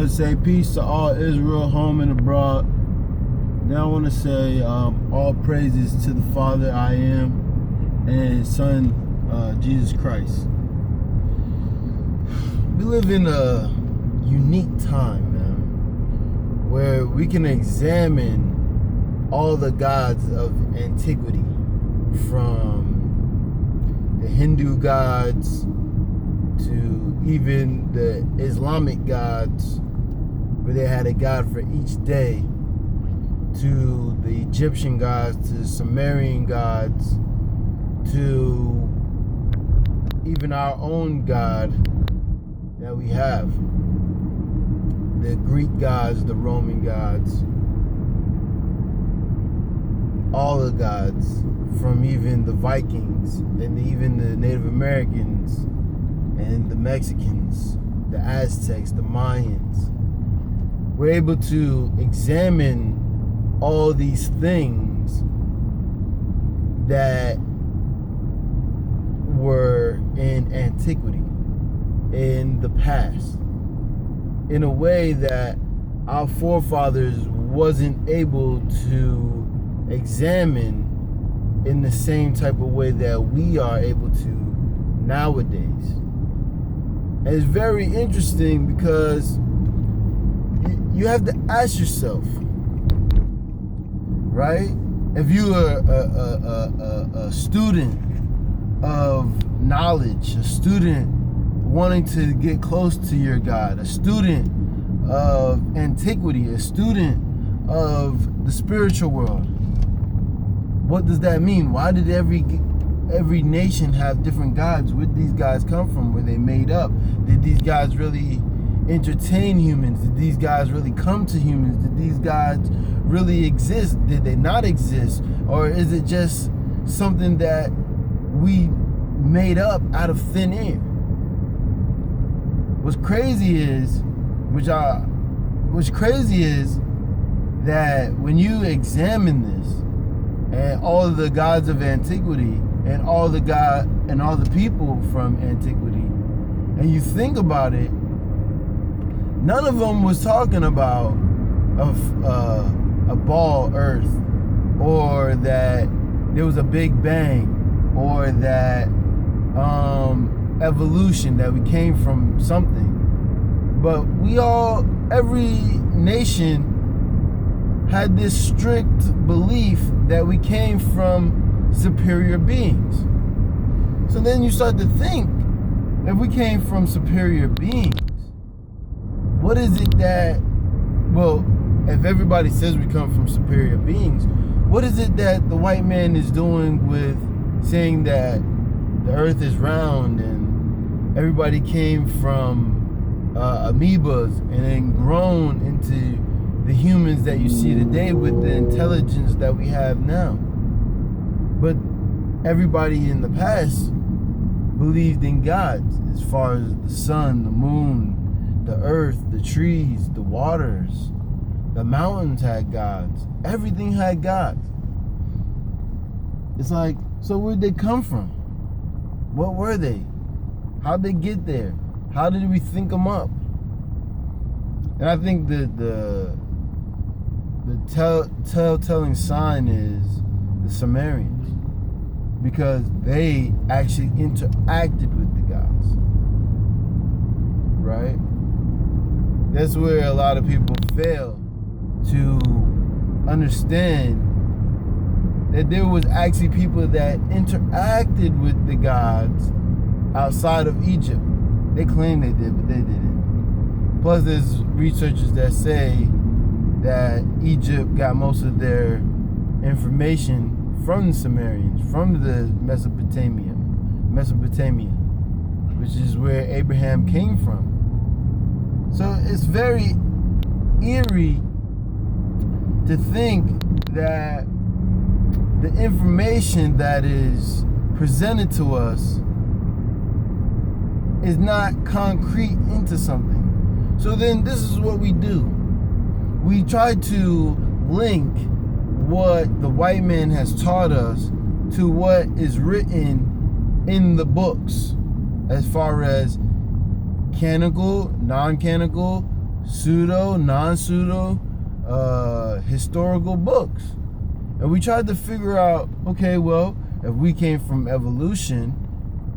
want to say peace to all Israel, home and abroad. Then I want to say all praises to the Father, I am, and His Son, Jesus Christ. We live in a unique time, man, where we can examine all the gods of antiquity, from the Hindu gods to even the Islamic gods, where they had a god for each day, to the Egyptian gods, to the Sumerian gods, to even our own God that we have, the Greek gods, the Roman gods, all the gods, from even the Vikings and even the Native Americans and the Mexicans, the Aztecs, the Mayans. We're able to examine all these things that were in antiquity, in the past, in a way that our forefathers wasn't able to examine in the same type of way that we are able to nowadays. And it's very interesting because you have to ask yourself, right? If you are a student of knowledge, a student wanting to get close to your God, a student of antiquity, a student of the spiritual world, what does that mean? Why did every nation have different gods? Where did these guys come from? Were they made up? Did these guys really entertain humans? Did these guys really come to humans? Did these gods really exist? Did they not exist? Or is it just something that we made up out of thin air? What's crazy is that when you examine this and all of the gods of antiquity and all the people from antiquity, and you think about it, none of them was talking about a ball earth, or that there was a big bang, or that evolution, that we came from something. But every nation had this strict belief that we came from superior beings. So then you start to think, if we came from superior beings, what is it that, well, if everybody says we come from superior beings, what is it that the white man is doing with saying that the earth is round and everybody came from amoebas and then grown into the humans that you see today with the intelligence that we have now? But everybody in the past believed in gods, as far as the sun, the moon, the earth, the trees, the waters, the mountains had gods. Everything had gods. It's like, so where'd they come from? What were they? How'd they get there? How did we think them up? And I think the telltale sign is the Sumerians, because they actually interacted with the gods, right? That's where a lot of people fail to understand that there was actually people that interacted with the gods outside of Egypt. They claim they did, but they didn't. Plus, there's researchers that say that Egypt got most of their information from the Sumerians, from the Mesopotamia, which is where Abraham came from. So it's very eerie to think that the information that is presented to us is not concrete into something. So then this is what we do. We try to link what the white man has taught us to what is written in the books, as far as canonical, non-canonical, pseudo, non-pseudo, historical books. And we tried to figure out, okay, well, if we came from evolution,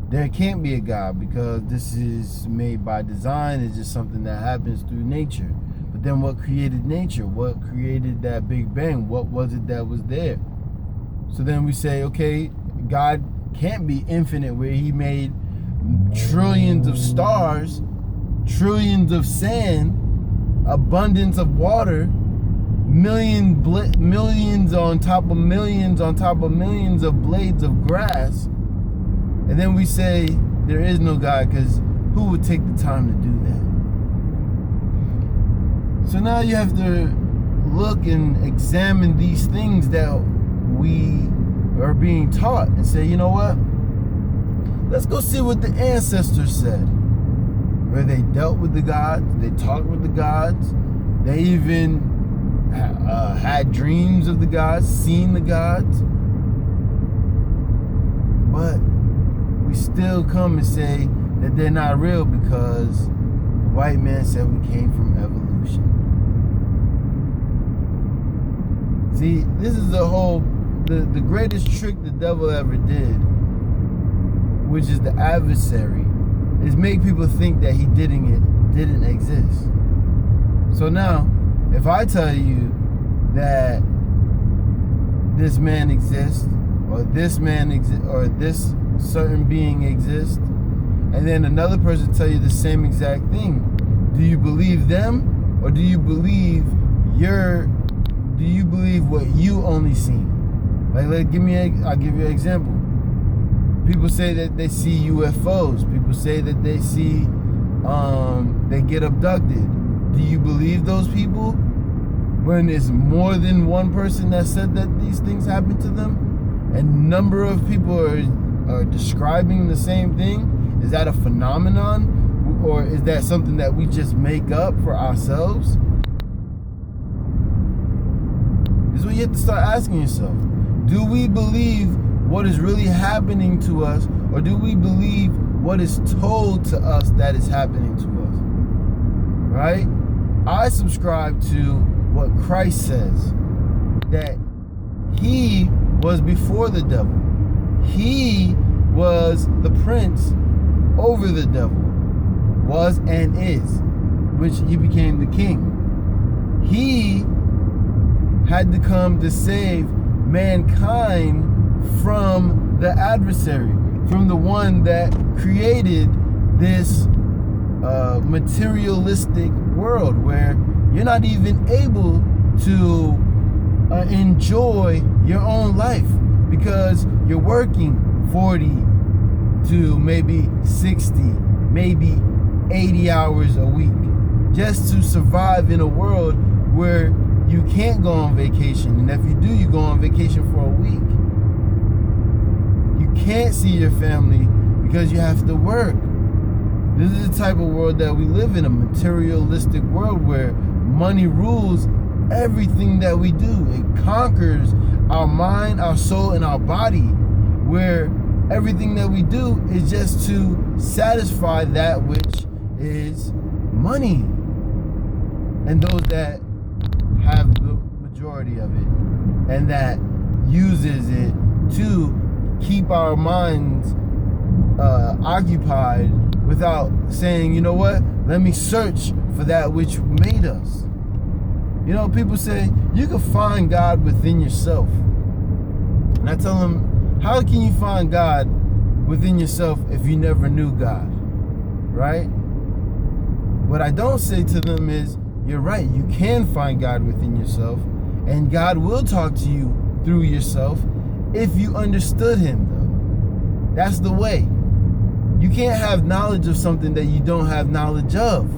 there can't be a God because this is made by design. It's just something that happens through nature. But then what created nature? What created that Big Bang? What was it that was there? So then we say, okay, God can't be infinite where he made trillions of stars, trillions of sand, abundance of water, millions on top of millions on top of millions of blades of grass. And then we say there is no God because who would take the time to do that? So now you have to look and examine these things that we are being taught and say, you know what? Let's go see what the ancestors said. Where they dealt with the gods, they talked with the gods, they even had dreams of the gods, seen the gods. But we still come and say that they're not real because the white man said we came from evolution. See, this is the greatest trick the devil ever did, which is the adversary, is make people think that he didn't exist. So now, if I tell you that this man exists, or this man exists, or this certain being exists, and then another person tell you the same exact thing, do you believe them, or do you believe what you only seen? Like, I'll give you an example. People say that they see UFOs. People say that they see, they get abducted. Do you believe those people when it's more than one person that said that these things happen to them? And number of people are describing the same thing? Is that a phenomenon? Or is that something that we just make up for ourselves? This is what you have to start asking yourself. Do we believe what is really happening to us, or do we believe what is told to us that is happening to us? Right? I subscribe to what Christ says, that he was before the devil. He was the prince over the devil, was and is, which he became the king. He had to come to save mankind from the adversary, from the one that created this materialistic world where you're not even able to enjoy your own life because you're working 40 to maybe 60, maybe 80 hours a week just to survive in a world where you can't go on vacation. And if you do, you go on vacation for a week. You can't see your family because you have to work. This is the type of world that we live in, a materialistic world where money rules everything that we do. It conquers our mind, our soul, and our body, where everything that we do is just to satisfy that which is money. And those that have the majority of it and that uses it to keep our minds occupied without saying, you know what, let me search for that which made us. You know, people say you can find God within yourself. And I tell them, how can you find God within yourself if you never knew God? Right? What I don't say to them is, you're right, you can find God within yourself, and God will talk to you through yourself if you understood him, though. That's the way. You can't have knowledge of something that you don't have knowledge of.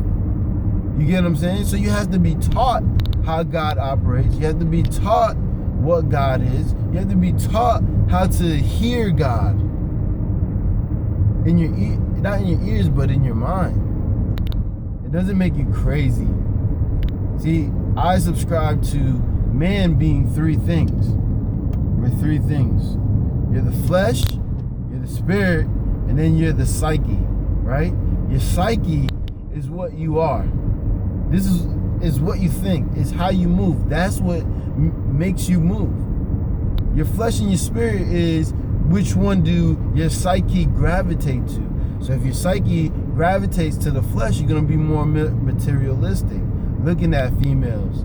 You get what I'm saying? So you have to be taught how God operates. You have to be taught what God is. You have to be taught how to hear God in your ear, not in your ears, but in your mind. It doesn't make you crazy. See, I subscribe to man being three things. We're three things. You're the flesh, you're the spirit, and then you're the psyche, right? Your psyche is what you are. This is what you think. It's how you move. That's what makes you move. Your flesh and your spirit is which one do your psyche gravitate to. So if your psyche gravitates to the flesh, you're going to be more materialistic, looking at females,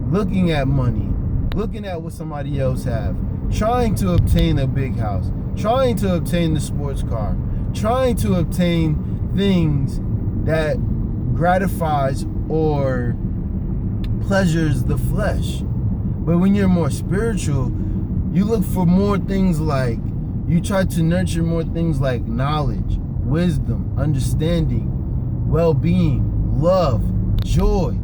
looking at money, looking at what somebody else have, trying to obtain a big house, trying to obtain the sports car, trying to obtain things that gratifies or pleasures the flesh. But when you're more spiritual, you look for more things like, you try to nurture more things like knowledge, wisdom, understanding, well-being, love, joy.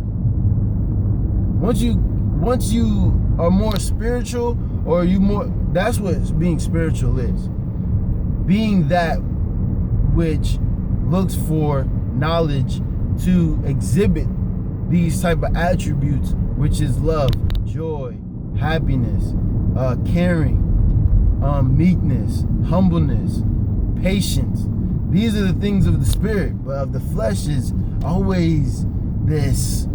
Once you are more spiritual, or you more, that's what being spiritual is. Being that which looks for knowledge to exhibit these type of attributes, which is love, joy, happiness, caring, meekness, humbleness, patience. These are the things of the spirit, but of the flesh is always this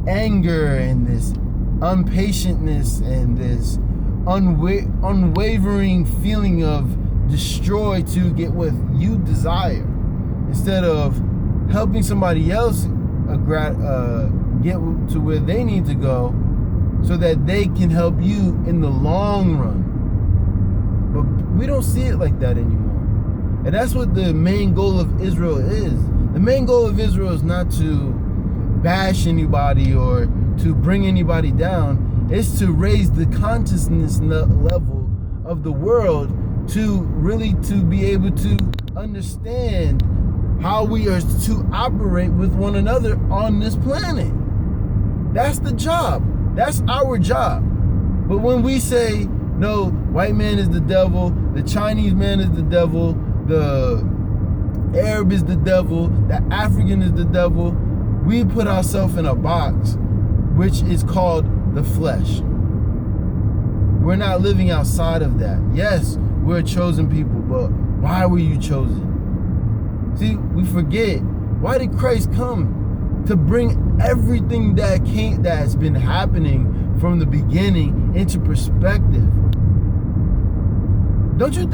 anger and this impatientness and this unwavering feeling of destroy to get what you desire, instead of helping somebody else get to where they need to go, so that they can help you in the long run. But we don't see it like that anymore. And that's what the main goal of Israel is. The main goal of Israel is not to bash anybody or to bring anybody down. It's to raise the consciousness level of the world to really to be able to understand how we are to operate with one another on this planet. That's the job. That's our job. But when we say, no, white man is the devil, the Chinese man is the devil, the Arab is the devil, the African is the devil, we put ourselves in a box, which is called the flesh. We're not living outside of that. Yes, we're a chosen people, but why were you chosen? See, we forget. Why did Christ come? To bring everything that's been happening from the beginning into perspective. Don't you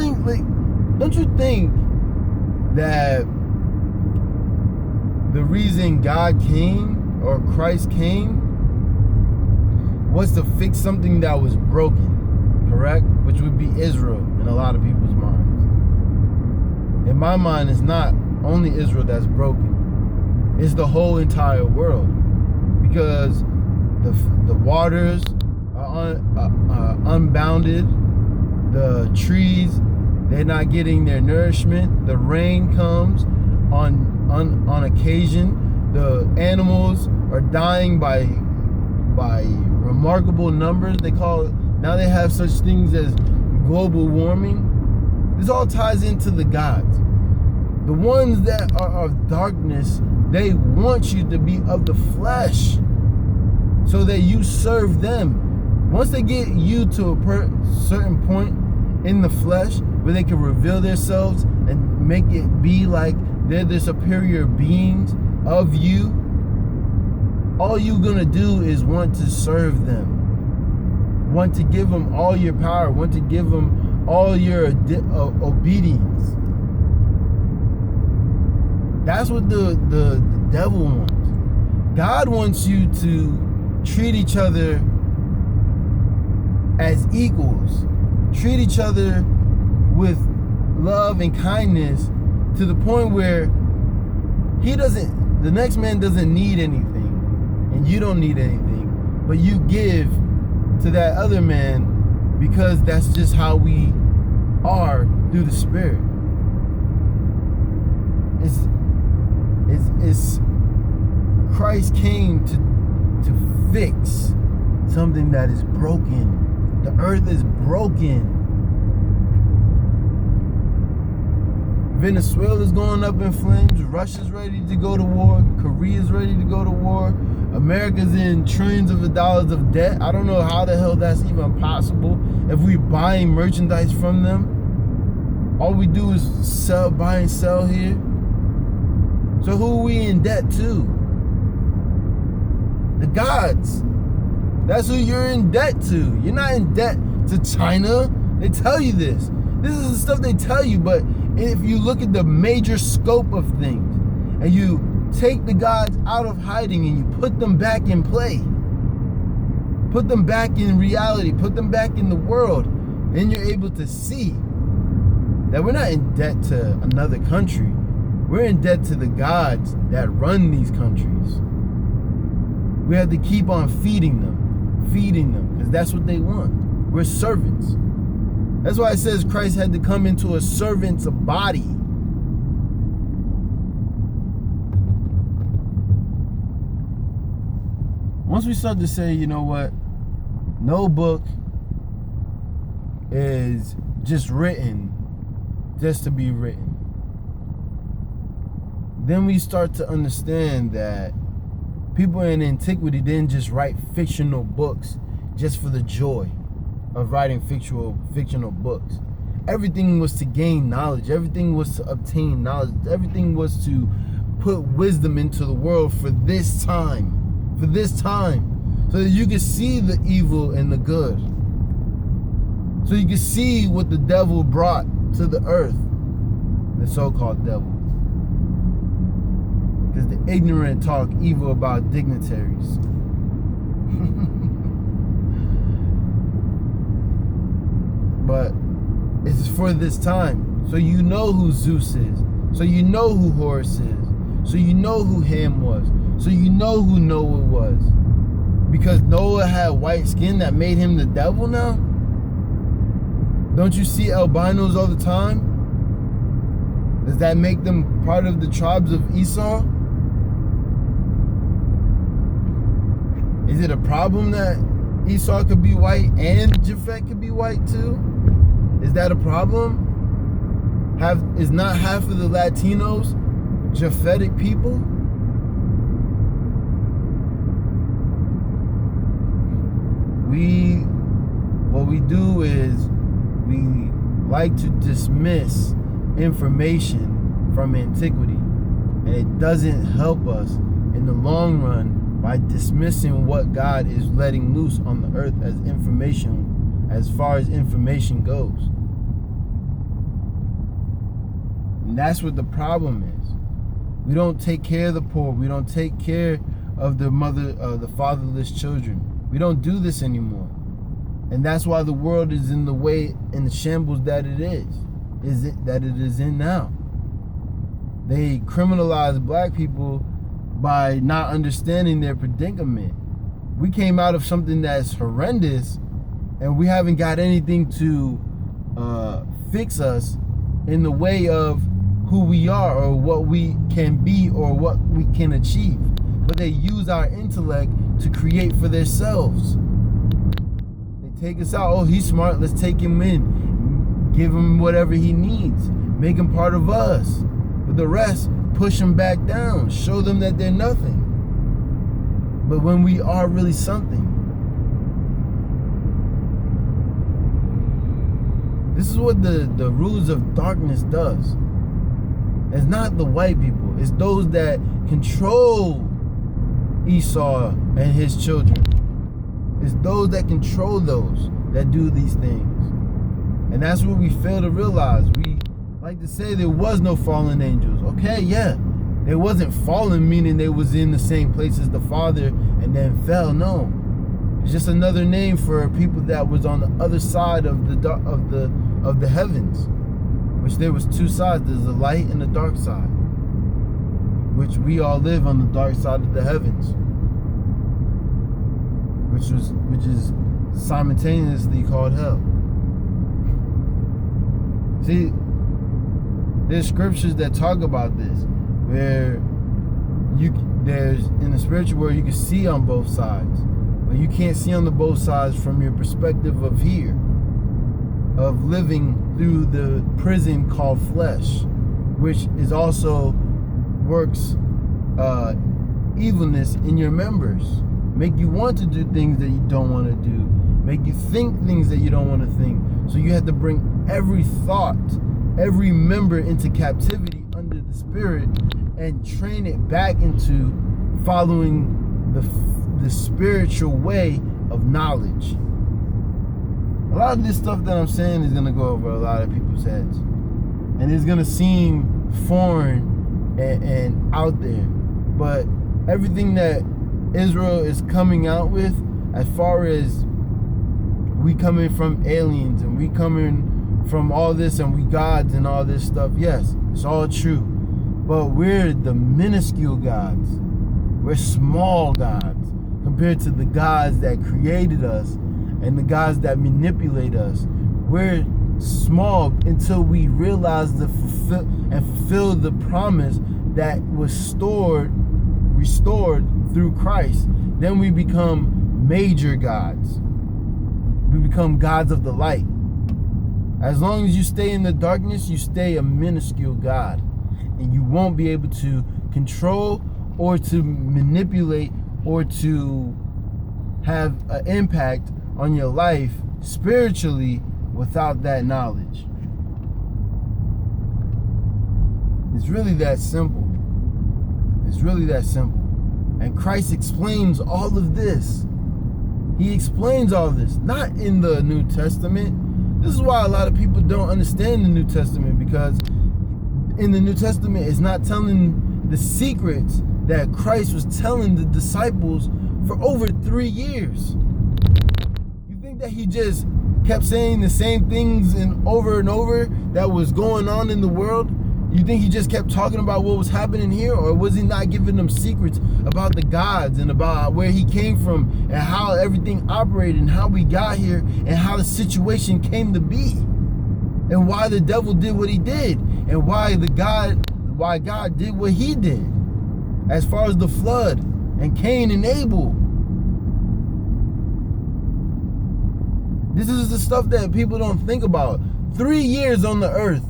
think that the reason God came or Christ came was to fix something that was broken, correct? Which would be Israel in a lot of people's minds. In my mind, it's not only Israel that's broken. It's the whole entire world, because the waters are unbounded. The trees, they're not getting their nourishment. The rain comes on occasion. The animals are dying by remarkable numbers. Now they have such things as global warming. This all ties into the gods. The ones that are of darkness, they want you to be of the flesh so that you serve them. Once they get you to a certain point in the flesh where they can reveal themselves and make it be like they're the superior beings of you, all you're gonna do is want to serve them, want to give them all your power, want to give them all your obedience. That's what the devil wants. God wants you to treat each other as equals. Treat each other with love and kindness to the point where the next man doesn't need anything and you don't need anything, but you give to that other man because that's just how we are through the Spirit. It's Christ came to fix something that is broken. The earth is broken. Venezuela's going up in flames. Russia's ready to go to war. Korea's ready to go to war. America's in trillions of dollars of debt. I don't know how the hell that's even possible. If we're buying merchandise from them, all we do is buy and sell here. So who are we in debt to? The gods. That's who you're in debt to. You're not in debt to China. They tell you this. This is the stuff they tell you, but if you look at the major scope of things and you take the gods out of hiding and you put them back in play, put them back in reality, put them back in the world, then you're able to see that we're not in debt to another country. We're in debt to the gods that run these countries. We have to keep on feeding them, because that's what they want. We're servants. That's why it says Christ had to come into a servant's body. Once we start to say, you know what, no book is just written just to be written, then we start to understand that people in antiquity didn't just write fictional books just for the joy of writing fictional books. Everything was to gain knowledge. Everything was to obtain knowledge. Everything was to put wisdom into the world for this time. For this time. So that you can see the evil and the good. So you can see what the devil brought to the earth. The so-called devil. Because the ignorant talk evil about dignitaries. But it's for this time. So you know who Zeus is. So you know who Horus is. So you know who Ham was. So you know who Noah was. Because Noah had white skin that made him the devil now? Don't you see albinos all the time? Does that make them part of the tribes of Esau? Is it a problem that Esau could be white and Japhet could be white too? Is that a problem? Is not half of the Latinos Japhetic people? What we do is we like to dismiss information from antiquity, and it doesn't help us in the long run by dismissing what God is letting loose on the earth as information, as far as information goes. And that's what the problem is. We don't take care of the poor. We don't take care of the fatherless children. We don't do this anymore. And that's why the world is in the way, in the shambles that it is in now. They criminalize black people by not understanding their predicament. We came out of something that's horrendous, and we haven't got anything to fix us in the way of who we are or what we can be or what we can achieve. But they use our intellect to create for themselves. They take us out. Oh, he's smart. Let's take him in. Give him whatever he needs. Make him part of us. But the rest, push them back down. Show them that they're nothing. But when we are really something. This is what the rulers of darkness does. It's not the white people. It's those that control Esau and his children. It's those that control those that do these things. And that's what we fail to realize. We like to say there was no fallen angels. Okay, yeah. They wasn't fallen, meaning they was in the same place as the Father and then fell. No. It's just another name for people that was on the other side of the heavens. Which there was two sides. There's the light and the dark side. Which we all live on the dark side of the heavens. Which is simultaneously called hell. See, there's scriptures that talk about this, where there's in the spiritual world you can see on both sides, but you can't see on the both sides from your perspective of here, of living through the prison called flesh, which is also works evilness in your members, make you want to do things that you don't want to do, make you think things that you don't want to think. So you have to bring every thought, every member into captivity under the spirit and train it back into following the the spiritual way of knowledge. A lot of this stuff that I'm saying is going to go over a lot of people's heads. And it's going to seem foreign and out there. But everything that Israel is coming out with, as far as we coming from aliens and we coming from all this and we gods and all this stuff, yes, it's all true. But we're the minuscule gods. We're small gods compared to the gods that created us and the gods that manipulate us. We're small until we realize fulfill the promise that was restored through Christ. Then we become major gods. We become gods of the light. As long as you stay in the darkness, you stay a minuscule god. And you won't be able to control or to manipulate or to have an impact on your life spiritually without that knowledge. It's really that simple. It's really that simple. And Christ explains all of this. He explains all of this, not in the New Testament. This is why a lot of people don't understand the New Testament, because in the New Testament, it's not telling the secrets that Christ was telling the disciples for over 3 years. You think that he just kept saying the same things and over that was going on in the world? You think he just kept talking about what was happening here? Or was he not giving them secrets about the gods and about where he came from and how everything operated and how we got here and how the situation came to be? And why the devil did what he did, and why God did what he did, as far as the flood and Cain and Abel. This is the stuff that people don't think about. 3 years on the earth,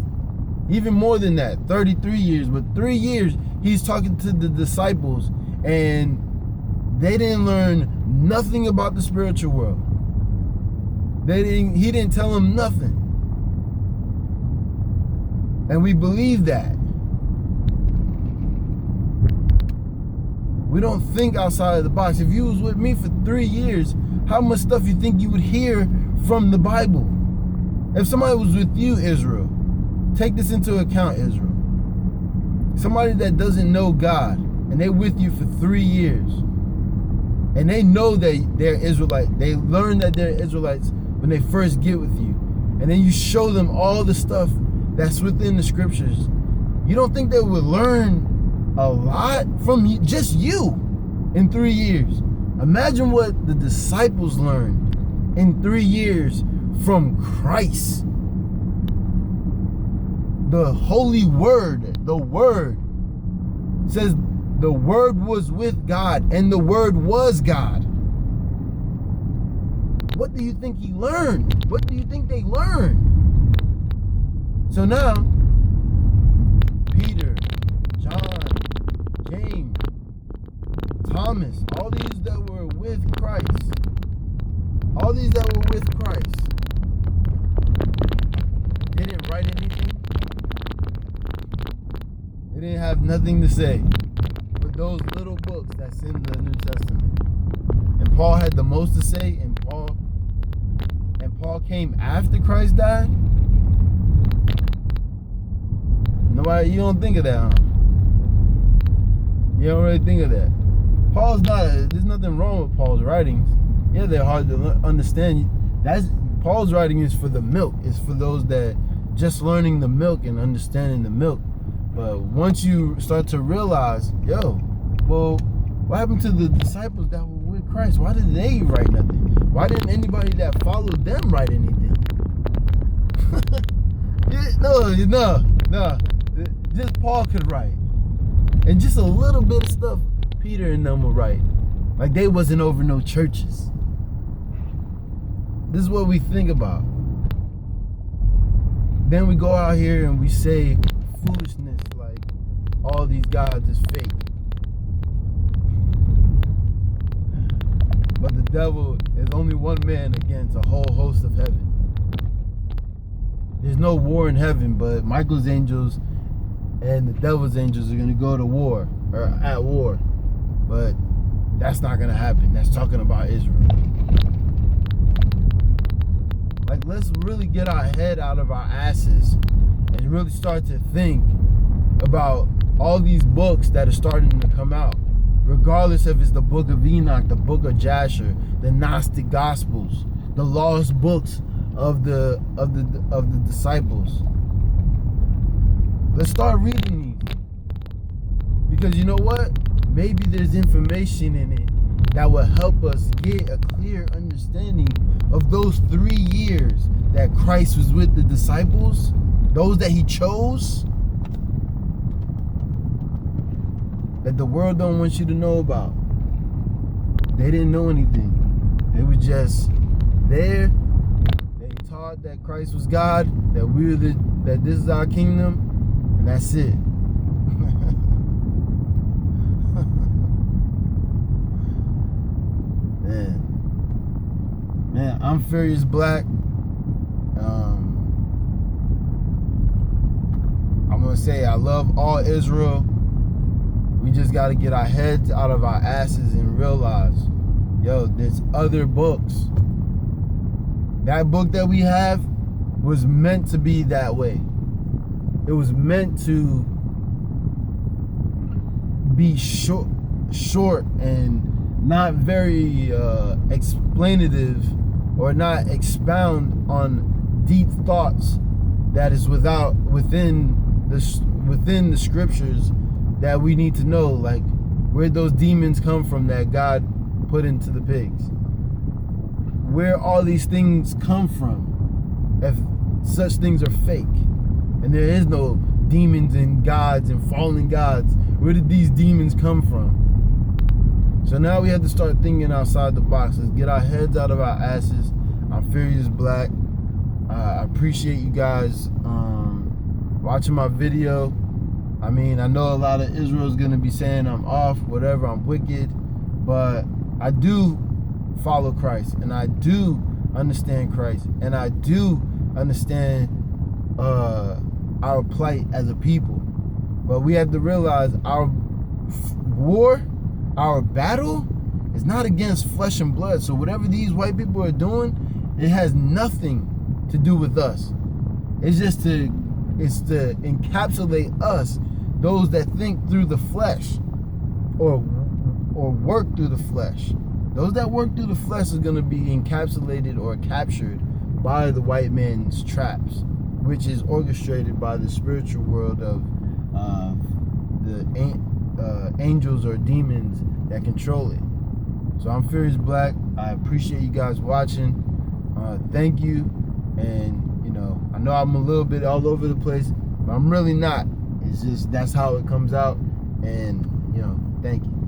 even more than that, 33 years, but 3 years he's talking to the disciples, and they didn't learn nothing about the spiritual world. He didn't tell them nothing. And we believe that. We don't think outside of the box. If you was with me for 3 years, how much stuff you think you would hear from the Bible? If somebody was with you, Israel, take this into account, Israel. Somebody that doesn't know God, and they're with you for 3 years, and they know that they're Israelite. They learn that they're Israelites when they first get with you. And then you show them all the stuff that's within the scriptures. You don't think they would learn a lot from just you in 3 years? Imagine what the disciples learned in 3 years from Christ. The holy word, the word says the word was with God and the word was God. What do you think he learned? What do you think they learned? So now, Peter, John, James, Thomas, all these that were with Christ, they didn't write anything. They didn't have nothing to say but those little books that's in the New Testament. And Paul had the most to say, and Paul came after Christ died. Nobody, you don't think of that, huh? You don't really think of that. There's nothing wrong with Paul's writings. Yeah, they're hard to understand. Paul's writing is for the milk. It's for those that just learning the milk and understanding the milk. But once you start to realize, well, what happened to the disciples that were with Christ? Why didn't they write nothing? Why didn't anybody that followed them write anything? No. Just Paul could write. And just a little bit of stuff Peter and them would write. Like they wasn't over no churches. This is what we think about. Then we go out here and we say foolishness like all these gods is fake. But the devil is only one man against a whole host of heaven. There's no war in heaven, but Michael's angels and the devil's angels are going to go to war, or at war. But that's not gonna happen. That's talking about Israel. Like, let's really get our head out of our asses and really start to think about all these books that are starting to come out, regardless if it's the book of Enoch, the book of Jasher, the Gnostic Gospels, the lost books of the disciples. Let's start reading these, because you know what? Maybe there's information in it that will help us get a clear understanding of those 3 years that Christ was with the disciples, those that he chose, that the world don't want you to know about. They didn't know anything. They were just there. They taught that Christ was God, that that this is our kingdom, and that's it. Man, I'm Furious Black. I'm gonna say I love all Israel. We just gotta get our heads out of our asses and realize, yo, there's other books. That book that we have was meant to be that way. It was meant to be short and not very explanative, or not expound on deep thoughts that is within the scriptures that we need to know, like where those demons come from that God put into the pigs, where all these things come from, if such things are fake, and there is no demons and gods and fallen gods. Where did these demons come from? So now we have to start thinking outside the box. Let's get our heads out of our asses. I'm Furious Black. I appreciate you guys watching my video. I mean, I know a lot of Israel's gonna be saying I'm off, whatever, I'm wicked, but I do follow Christ, and I do understand Christ, and I do understand our plight as a people. But we have to realize our war, our battle, is not against flesh and blood. So whatever these white people are doing, it has nothing to do with us. It's to encapsulate us, those that think through the flesh, or work through the flesh. Those that work through the flesh is going to be encapsulated or captured by the white man's traps, which is orchestrated by the spiritual world of the angels or demons that control it. So I'm Furious Black. I appreciate you guys watching. Thank you. And I know I'm a little bit all over the place, but I'm really not. It's just that's how it comes out. And thank you.